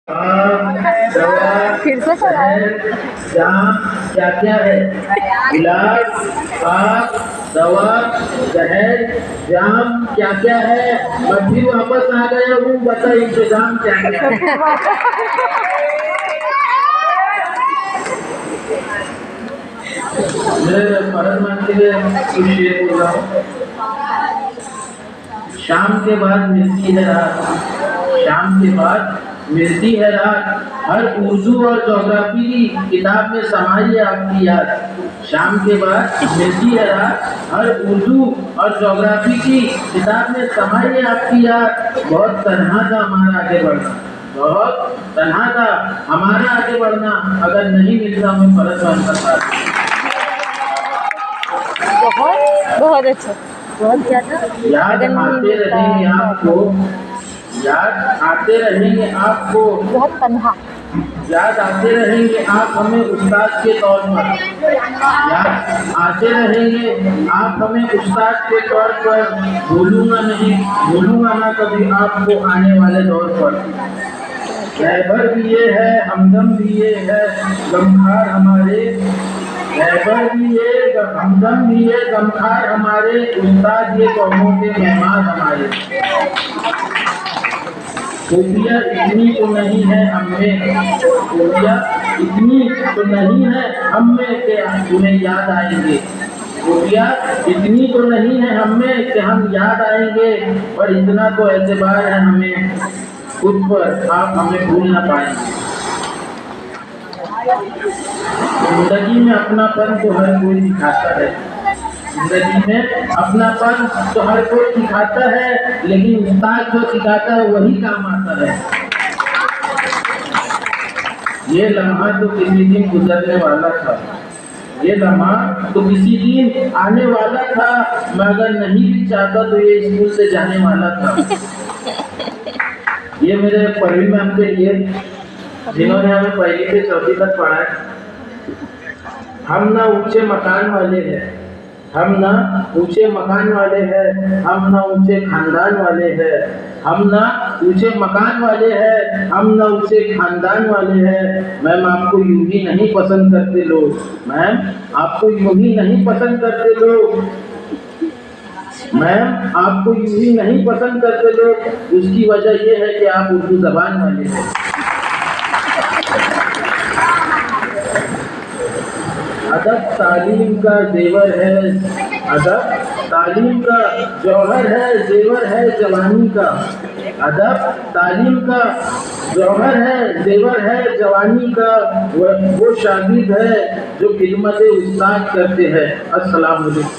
फिर से जाम क्या क्या है? इलाज, खाद, दवा, जहर, जाम क्या क्या है? मैं फिर वापस आ गया हूँ, बता इंतजाम क्या क्या है? मेरे परम के लिए कुछ शेर बोल रहा हूँ। शाम के बाद मिलती है रात, शाम के बाद मिलती है रात, हर उर्दू और ज्योग्राफी की किताब में समाई है आपकी याद। शाम के बाद मिलती है रात, हर उर्दू और ज्योग्राफी की किताब में समाई है आपकी याद। बहुत तन्हा था हमारा आगे बढ़ना, बहुत तन्हा था हमारा आगे बढ़ना, अगर नहीं मिलता हमें फर्ज बनता। बहुत अच्छा, बहुत क्या था? याद आते रहेंगे आपको, याद आते रहेंगे आपको, बहुत तन्हा, याद आते रहेंगे आप हमें उस्ताद के तौर पर, याद आते रहेंगे आप हमें उस्ताद के तौर पर। भूलूंगा नहीं, भूलूंगा ना कभी आपको आने वाले दौर पर। रहबर भी ये है, हमदम भी ये है, गमखार हमारे, रहबर भी ये, हमदम भी ये, गमखार हमारे, उस्ताद ये कौमों के मेहमान हमारे। खूबियाँ इतनी तो नहीं है हमें, खूबियाँ इतनी तो नहीं है हमें कि तुम्हें याद आएंगे, खूबियाँ इतनी तो नहीं है हमें कि हम याद आएंगे, पर इतना तो एतबार है हमें खुद पर, आप हमें भूल ना पाएंगे। जिंदगी में अपनापन तो हर कोई दिखाता है, जिंदगी में अपनापन तो हर कोई सिखाता है, लेकिन उस्ताद जो सिखाता है वही काम आता है। ये लम्हा तो किसी दिन गुजरने वाला था, ये लम्हा तो किसी दिन आने वाला था, मैं अगर नहीं भी चाहता तो ये स्कूल से जाने वाला था। ये मेरे पढ़ी मैम के लिए, जिन्होंने हमें पहली से चौथी तक पढ़ाया। हम ना ऊंचे मकान वाले हैं, हम ना ऊंचे मकान वाले हैं, हम ना ऊंचे खानदान वाले हैं, हम ना ऊंचे मकान वाले हैं, हम ना ऊंचे खानदान वाले हैं। मैम आपको यूं ही नहीं पसंद करते लोग, मैम आपको यूं ही नहीं पसंद करते लोग, मैम आपको यूं ही नहीं पसंद करते लोग। उसकी वजह यह है कि आप उर्दू जबान वाले हैं। अदब तालीम का जेवर है, अदब तालीम का जौहर है, जेवर है जवानी का। अदब तालीम का जौहर है, जेवर है जवानी का, वो शागिर्द है जो खिदमत उस्ताद करते हैं। अस्सलाम वालेकुम।